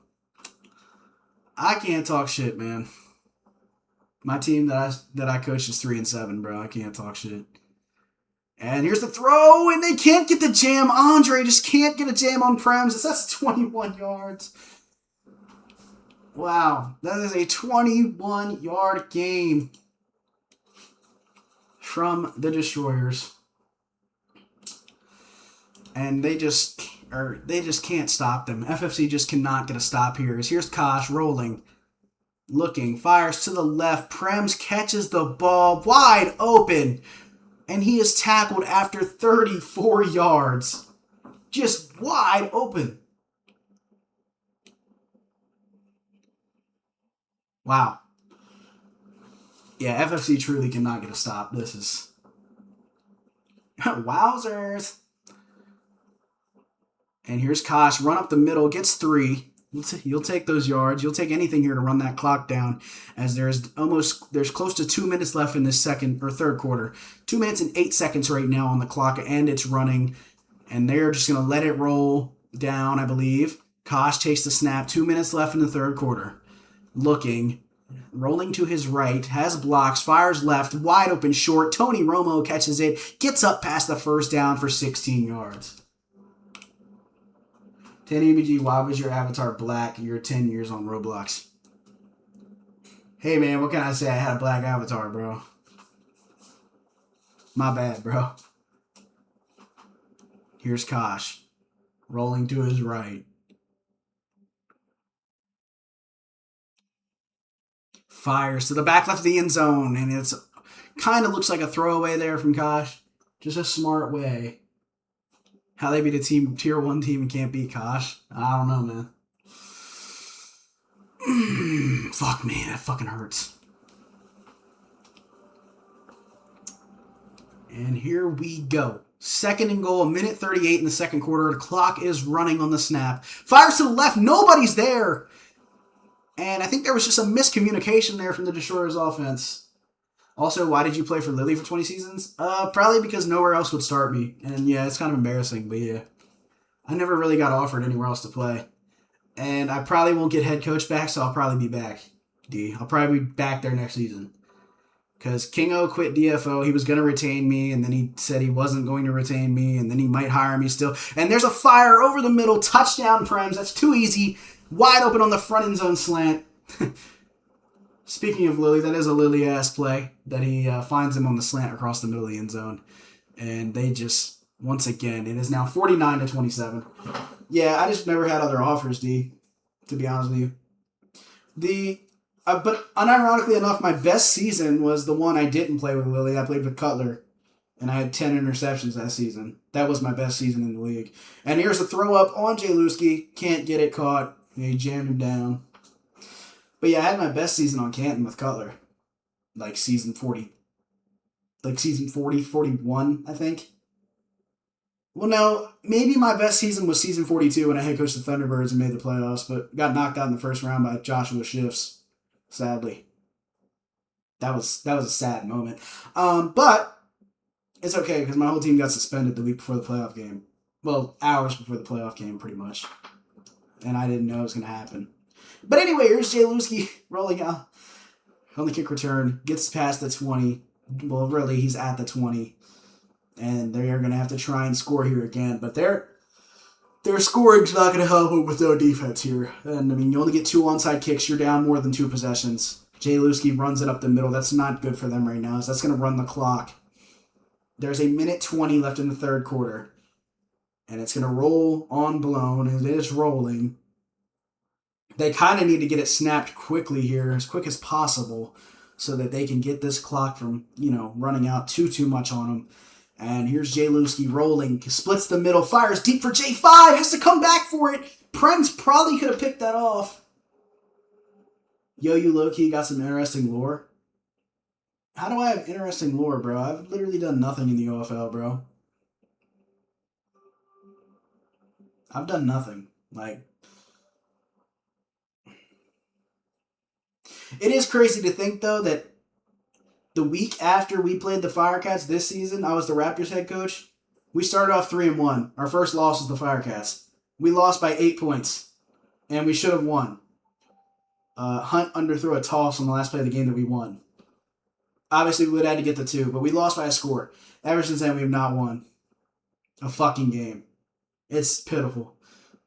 I can't talk shit, man. My team that I coach is 3-7, bro. I can't talk shit. And here's the throw, and they can't get the jam. Andre just can't get a jam on Prems. That's 21 yards. Wow, that is a 21-yard game from the Destroyers. And they just can't stop them. FFC just cannot get a stop here. Here's Kosh rolling. Looking, fires to the left. Prems catches the ball wide open. And he is tackled after 34 yards. Just wide open. Wow. Yeah, FFC truly cannot get a stop. This is... Wowzers. And here's Kosh. Run up the middle. Gets 3. You'll take those yards. You'll take anything here to run that clock down, as there's close to 2 minutes left in this third quarter. 2 minutes and 8 seconds right now on the clock, and it's running. And they're just going to let it roll down, I believe. Kosh takes the snap. 2 minutes left in the third quarter. Looking, rolling to his right, has blocks, fires left, wide open short. Tony Romo catches it, gets up past the first down for 16 yards. 10EBG, why was your avatar black? You're 10 years on Roblox. Hey, man, what can I say? I had a black avatar, bro. My bad, bro. Here's Kosh. Rolling to his right. Fires to the back left of the end zone, and it's kind of looks like a throwaway there from Kosh. Just a smart way. How they beat a tier 1 team and can't beat Kosh? I don't know, man. Fuck me, that fucking hurts. And here we go. 2nd and goal, 1:38 in the second quarter. The clock is running on the snap. Fires to the left, nobody's there. And I think there was just some miscommunication there from the Destroyers offense. Also, why did you play for Lily for 20 seasons? Probably because nowhere else would start me. And yeah, it's kind of embarrassing, but yeah. I never really got offered anywhere else to play. And I probably won't get head coach back, so I'll probably be back, D. I'll probably be back there next season. Because King-O quit DFO. He was going to retain me, and then he said he wasn't going to retain me, and then he might hire me still. And there's a fire over the middle. Touchdown, Prems. That's too easy. Wide open on the front end zone slant. Speaking of Lily, that is a Lily-ass play that he finds him on the slant across the middle of the end zone. And they just, once again, it is now 49-27. Yeah, I just never had other offers, D, to be honest with you. But unironically enough, my best season was the one I didn't play with Lily. I played with Cutler, and I had 10 interceptions that season. That was my best season in the league. And here's a throw up on Jayluski. Can't get it caught. He jammed him down. But yeah, I had my best season on Canton with Cutler. Like season 40. Like season 40, 41, I think. Well, no, maybe my best season was season 42 when I head coached the Thunderbirds and made the playoffs, but got knocked out in the first round by Joshua Shifts, sadly. That was a sad moment. But it's okay because my whole team got suspended the week before the playoff game. Well, hours before the playoff game, pretty much. And I didn't know it was going to happen. But anyway, here's Jayluski rolling out on the kick return. Gets past the 20. Well, really, he's at the 20. And they're going to have to try and score here again. But their scoring's not going to help them with no defense here. And, I mean, you only get 2 onside kicks. You're down more than 2 possessions. Jayluski runs it up the middle. That's not good for them right now. So that's going to run the clock. There's 1:20 left in the third quarter. And it's going to roll on blown. And it is rolling. They kind of need to get it snapped quickly here, as quick as possible, so that they can get this clock from, running out too much on them. And here's Jayluski rolling, splits the middle, fires deep for J5, has to come back for it. Prems probably could have picked that off. Yo, you low-key got some interesting lore. How do I have interesting lore, bro? I've literally done nothing in the OFL, bro. I've done nothing. Like, it is crazy to think, though, that the week after we played the Firecats this season, I was the Raptors head coach. We started off 3-1. Our first loss was the Firecats. We lost by 8 points, and we should have won. Hunt underthrew a toss on the last play of the game that we won. Obviously, we would have had to get the 2, but we lost by a score. Ever since then, we have not won a fucking game. It's pitiful.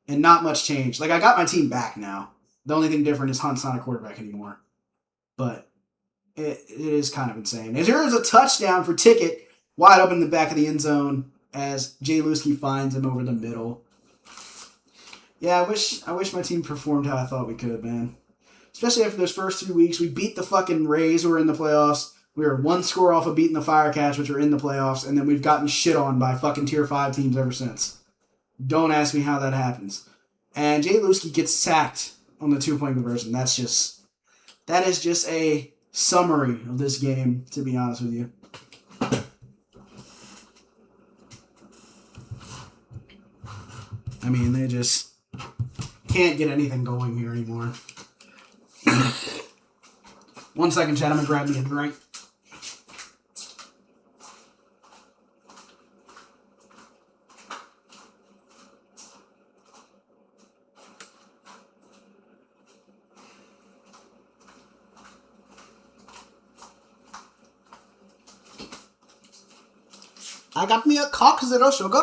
And not much change. Like, I got my team back now. The only thing different is Hunt's not a quarterback anymore. But it is kind of insane. As there is a touchdown for Ticket, wide open in the back of the end zone as Jay Lewski finds him over the middle. Yeah, I wish my team performed how I thought we could, man. Especially after those first 3 weeks. We beat the fucking Rays, who were in the playoffs. We were 1 score off of beating the Firecats, which are in the playoffs. And then we've gotten shit on by fucking Tier 5 teams ever since. Don't ask me how that happens. And Jay Lewski gets sacked on the 2-point conversion. That is just a summary of this game, to be honest with you. I mean, they just can't get anything going here anymore. 1 second, chat. I'm going to grab me a drink. I got me a cock, 0 sugar.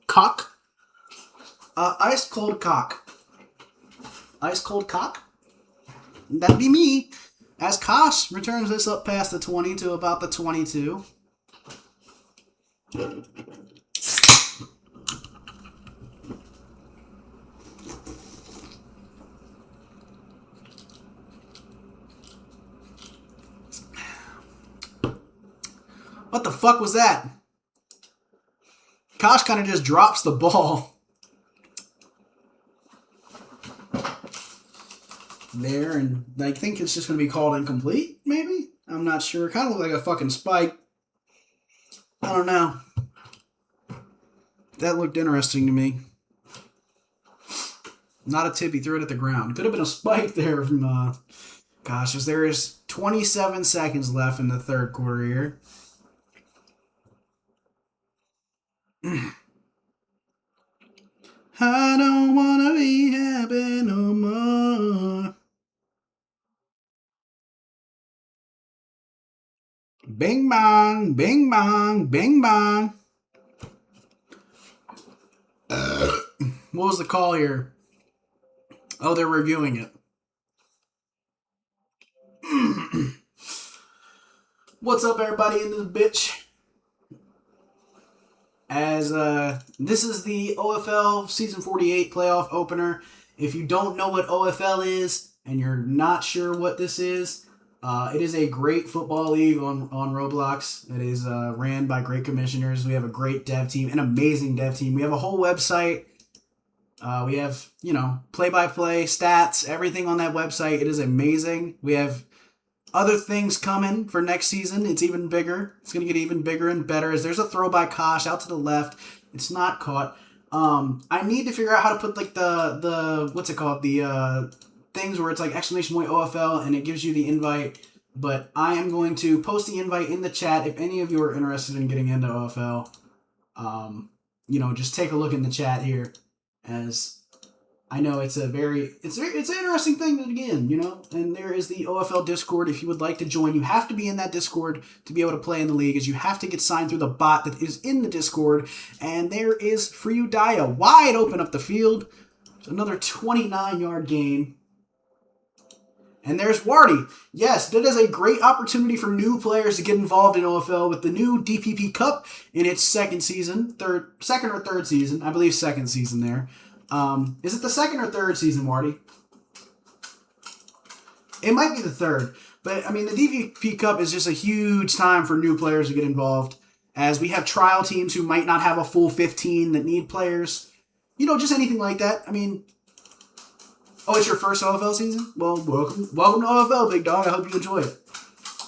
Cock. Ice cold cock. Ice cold cock? That'd be me. As Kosh returns this up past the 20 to about the 22. What the fuck was that? Kosh kind of just drops the ball. There, and I think it's just going to be called incomplete, maybe? I'm not sure. Kind of looked like a fucking spike. I don't know. That looked interesting to me. Not a tip, he threw it at the ground. Could have been a spike there from, gosh, as there is 27 seconds left in the third quarter here. I don't want to be happy no more. Bing bong, bing bong, bing bong. What was the call here? Oh, they're reviewing it. What's up, everybody in this bitch? As this is the OFL Season 48 playoff opener. If you don't know what OFL is and you're not sure what this is, it is a great football league on Roblox. It is ran by great commissioners. We have a great dev team, an amazing dev team. We have a whole website. We have, play-by-play, stats, everything on that website. It is amazing. We have other things coming for next season. It's even bigger. It's going to get even bigger and better as there's a throw by Kosh out to the left. It's not caught. I need to figure out how to put like the what's it called? The things where it's like exclamation point OFL and it gives you the invite. But I am going to post the invite in the chat if any of you are interested in getting into OFL. Just take a look in the chat here, as I know it's an interesting thing to begin, and there is the OFL Discord. If you would like to join, you have to be in that Discord to be able to play in the league, as you have to get signed through the bot that is in the Discord, and there is Friudaya wide open up the field. It's another 29-yard gain. And there's Wardy. Yes, that is a great opportunity for new players to get involved in OFL with the new DPP Cup in its second or third season. I believe second season there. Is it the second or third season, Wardy? It might be the third. But, the DPP Cup is just a huge time for new players to get involved, as we have trial teams who might not have a full 15 that need players. Just anything like that. Oh, it's your first OFL season? Well, welcome to OFL, big dog. I hope you enjoy it.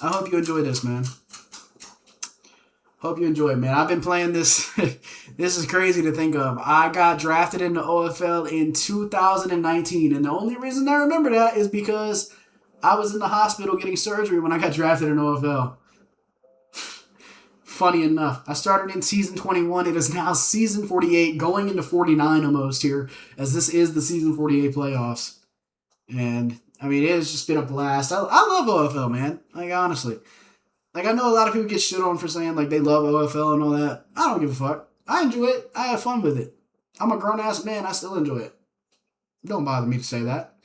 I hope you enjoy this, man. Hope you enjoy it, man. I've been playing this. This is crazy to think of. I got drafted into OFL in 2019, and the only reason I remember that is because I was in the hospital getting surgery when I got drafted in OFL. Funny enough, I started in season 21. It is now season 48, going into 49 almost here, as this is the season 48 playoffs. And, I mean, it has just been a blast. I love OFL, man. Like, honestly. Like, I know a lot of people get shit on for saying, like, they love OFL and all that. I don't give a fuck. I enjoy it. I have fun with it. I'm a grown-ass man. I still enjoy it. Don't bother me to say that.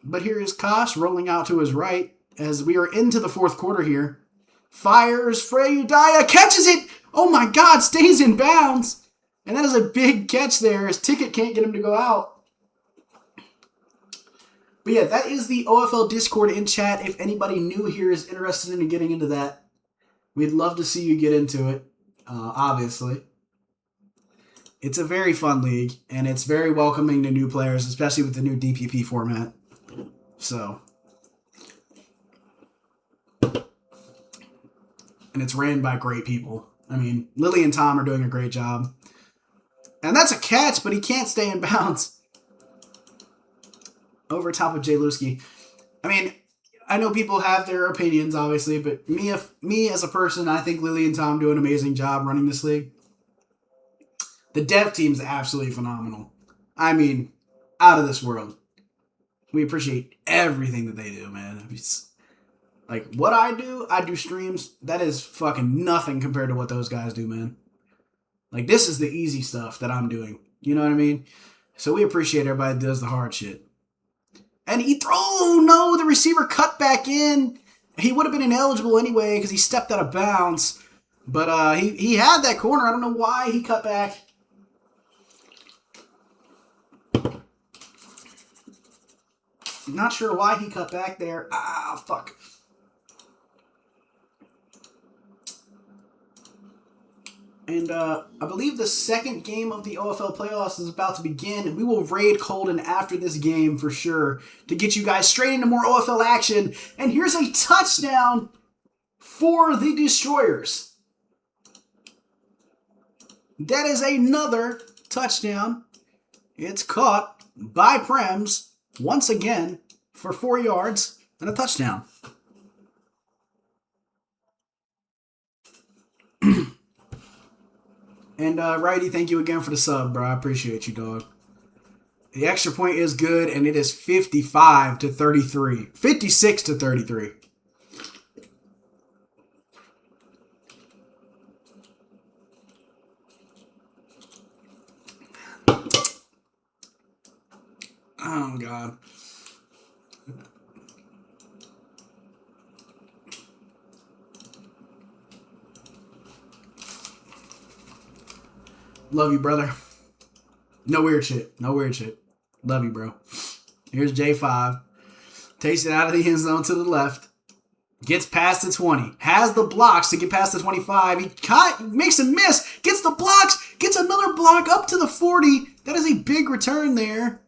But here is Kosh rolling out to his right as we are into the fourth quarter here. Fires Freyudaya, catches it! Oh my god, stays in bounds! And that is a big catch there. His ticket can't get him to go out. But yeah, that is the OFL Discord in chat. If anybody new here is interested in getting into that, we'd love to see you get into it, obviously. It's a very fun league, and it's very welcoming to new players, especially with the new DPP format. So... and it's ran by great people. I mean, Lily and Tom are doing a great job. And that's a catch, but he can't stay in bounds. Over top of Jay Lusky. I mean, I know people have their opinions, obviously, but me as a person, I think Lily and Tom do an amazing job running this league. The dev team's absolutely phenomenal. I mean, out of this world. We appreciate everything that they do, man. Like, what I do streams, that is fucking nothing compared to what those guys do, man. Like, this is the easy stuff that I'm doing. You know what I mean? So we appreciate everybody that does the hard shit. And the receiver cut back in. He would have been ineligible anyway because he stepped out of bounds. But he had that corner. I don't know why he cut back. Not sure why he cut back there. Ah, fuck. And I believe the second game of the OFL playoffs is about to begin. We will raid Colden after this game for sure to get you guys straight into more OFL action. And here's a touchdown for the Destroyers. That is another touchdown. It's caught by Prems once again for 4 yards and a touchdown. And Righty, thank you again for the sub, bro. I appreciate you, dog. The extra point is good, and it is 55-33. 56-33. Oh, God. Love you, brother. No weird shit. No weird shit. Love you, bro. Here's J5. Takes it out of the end zone to the left. Gets past the 20. Has the blocks to get past the 25. He makes a miss. Gets the blocks. Gets another block up to the 40. That is a big return there.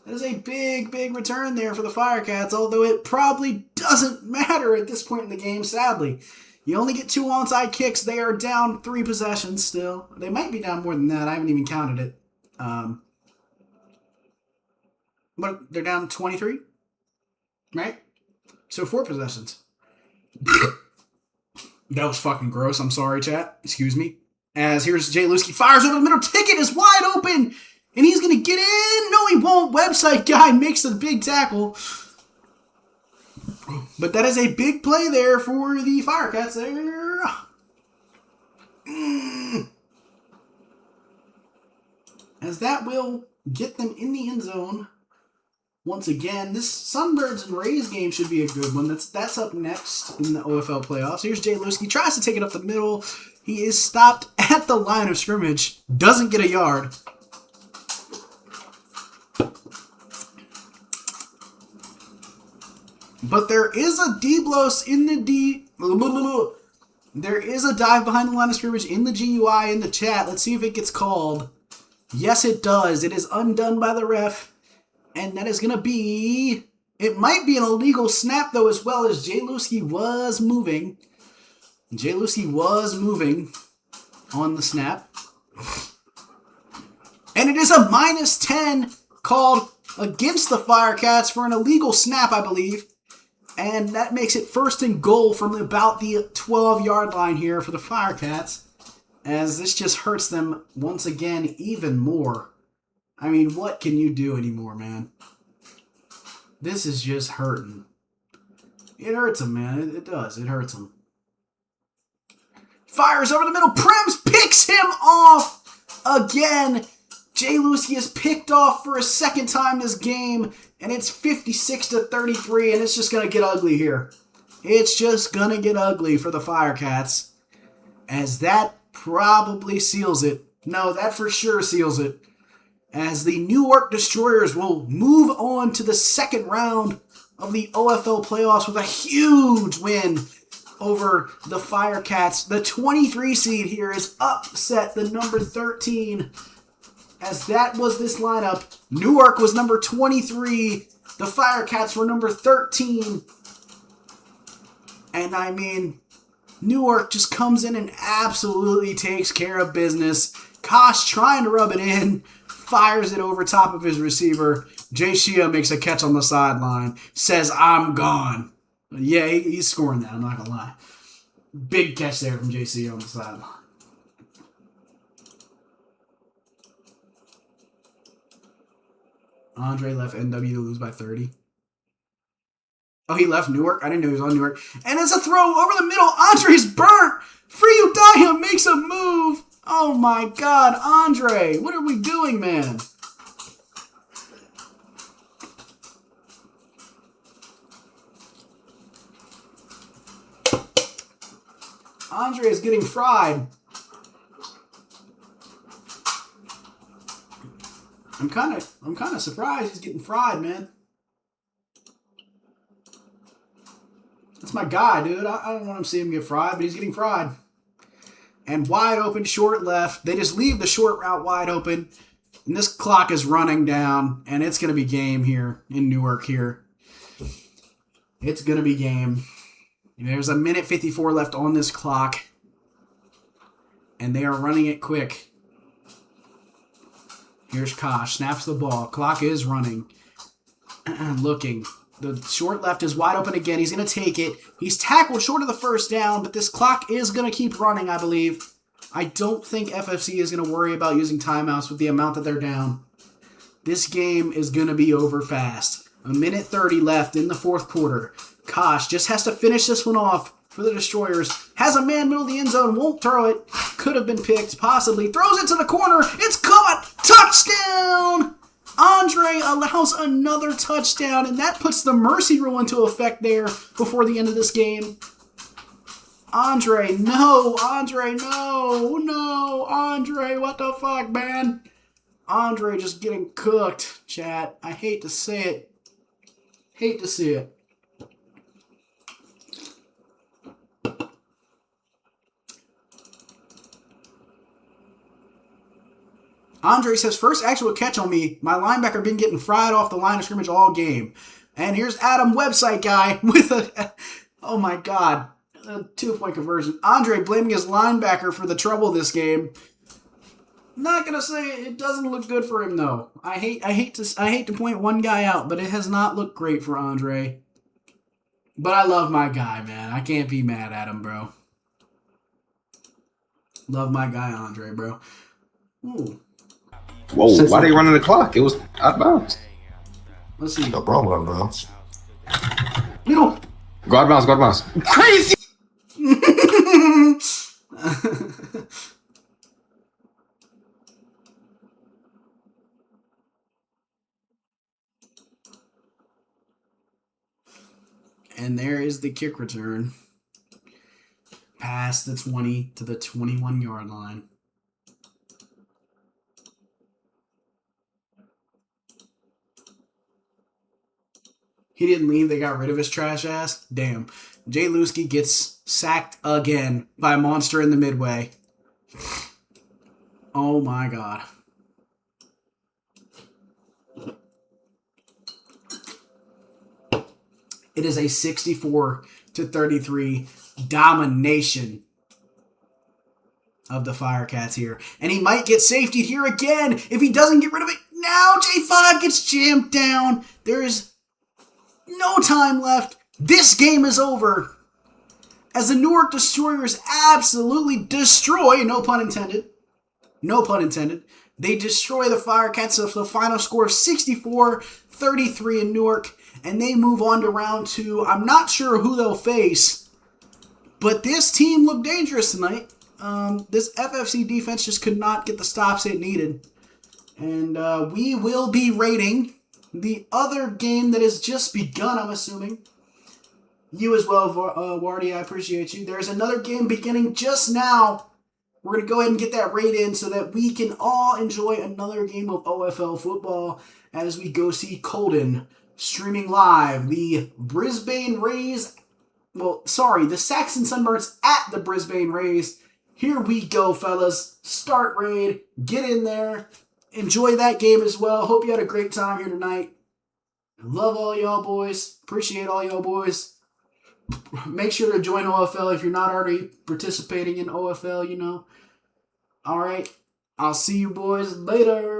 That is a big, big return there for the Firecats, although it probably doesn't matter at this point in the game, sadly. You only get 2 onside kicks. They are down 3 possessions still. They might be down more than that. I haven't even counted it. But they're down 23, right? So 4 possessions. That was fucking gross. I'm sorry, chat. Excuse me. As here's Jay Lusky. Fires over the middle. Ticket is wide open. And he's going to get in. No, he won't. Website guy makes the big tackle. But that is a big play there for the Firecats there. As that will get them in the end zone once again. This Sunbirds and Rays game should be a good one. That's up next in the OFL playoffs. Here's Jay Lusky. Tries to take it up the middle. He is stopped at the line of scrimmage. Doesn't get a yard. But there is a D-Blos in the There is a dive behind the line of scrimmage in the GUI in the chat. Let's see if it gets called. Yes, it does. It is undone by the ref. And that is going to be... It might be an illegal snap, though, as well as Jay Lusky was moving. Jay Lucy was moving on the snap. And it is a -10 called against the Firecats for an illegal snap, I believe. And that makes it 1st and goal from about the 12-yard line here for the Firecats, as this just hurts them once again even more. I mean, what can you do anymore, man? This is just hurting. It hurts them, man. It does. It hurts them. Fires over the middle. Prems picks him off again. Jay Lucy is picked off for a second time this game, and it's 56-33, and it's just going to get ugly here. It's just going to get ugly for the Firecats, as that probably seals it. No, that for sure seals it, as the NEWARK Destroyers will move on to the second round of the OFL playoffs with a huge win over the Firecats. The 23 seed here is upset the number 13, as that was this lineup. Newark was number 23. The Firecats were number 13. And I mean, Newark just comes in and absolutely takes care of business. Kosh trying to rub it in, fires it over top of his receiver. Jay Shia makes a catch on the sideline, says, "I'm gone." Yeah, he's scoring that, I'm not going to lie. Big catch there from Jay Shia on the sideline. Andre left NW to lose by 30. Oh, he left Newark? I didn't know he was on Newark. And it's a throw over the middle. Andre's burnt. Free Udiah makes a move. Oh my God, Andre. What are we doing, man? Andre is getting fried. I'm kind of surprised he's getting fried, man. That's my guy, dude. I don't want to see him get fried, but he's getting fried. And wide open, short left. They just leave the short route wide open. And this clock is running down, and it's going to be game here in Newark here. It's going to be game. There's a minute 54 left on this clock, and they are running it quick. Here's Kosh, snaps the ball. Clock is running. Looking. The short left is wide open again. He's going to take it. He's tackled short of the first down, but this clock is going to keep running, I believe. I don't think FFC is going to worry about using timeouts with the amount that they're down. This game is going to be over fast. A minute 30 left in the fourth quarter. Kosh just has to finish this one off for the Destroyers. Has a man middle of the end zone. Won't throw it. Could have been picked, possibly. Throws it to the corner. It's caught. Touchdown! Andre allows another touchdown, and that puts the mercy rule into effect there before the end of this game. Andre, no. Andre, no. No. Andre, what the fuck, man? Andre just getting cooked, chat. I hate to say it. Hate to see it. Andre says, first actual catch on me. My linebacker been getting fried off the line of scrimmage all game. And here's Adam, website guy, with a, oh my God, a 2-point conversion. Andre blaming his linebacker for the trouble this game. Not gonna say it doesn't look good for him though. I hate to point one guy out, but it has not looked great for Andre. But I love my guy, man. I can't be mad at him, bro. Love my guy, Andre, bro. Ooh. Whoa, why they running the clock? It was out of bounds. Let's see. No problem, bro. Middle. Go out of bounds, go out of bounds. Crazy! And there is the kick return. Past the 20 to the 21-yard line. He didn't leave. They got rid of his trash ass. Damn. Jay Luski gets sacked again by a monster in the midway. Oh my God. It is a 64-33 domination of the Firecats here. And he might get safetied here again if he doesn't get rid of it. Now J5 gets jammed down. There is no time left. This game is over as the Newark Destroyers absolutely destroy, no pun intended, they destroy the Firecats with the final score of 64-33 in Newark, and they move on to round 2. I'm not sure who they'll face, but this team looked dangerous tonight. This FFC defense just could not get the stops it needed. And we will be rating the other game that has just begun, I'm assuming. You as well, Wardy, I appreciate you. There's another game beginning just now. We're going to go ahead and get that rate in so that we can all enjoy another game of OFL football as we go see Colden streaming live. The Brisbane Rays, the Saxon Sunbirds at the Brisbane Rays. Here we go, fellas. Start raid. Get in there. Enjoy that game as well. Hope you had a great time here tonight. Love all y'all boys. Appreciate all y'all boys. Make sure to join OFL if you're not already participating in OFL, you know. All right. I'll see you boys later.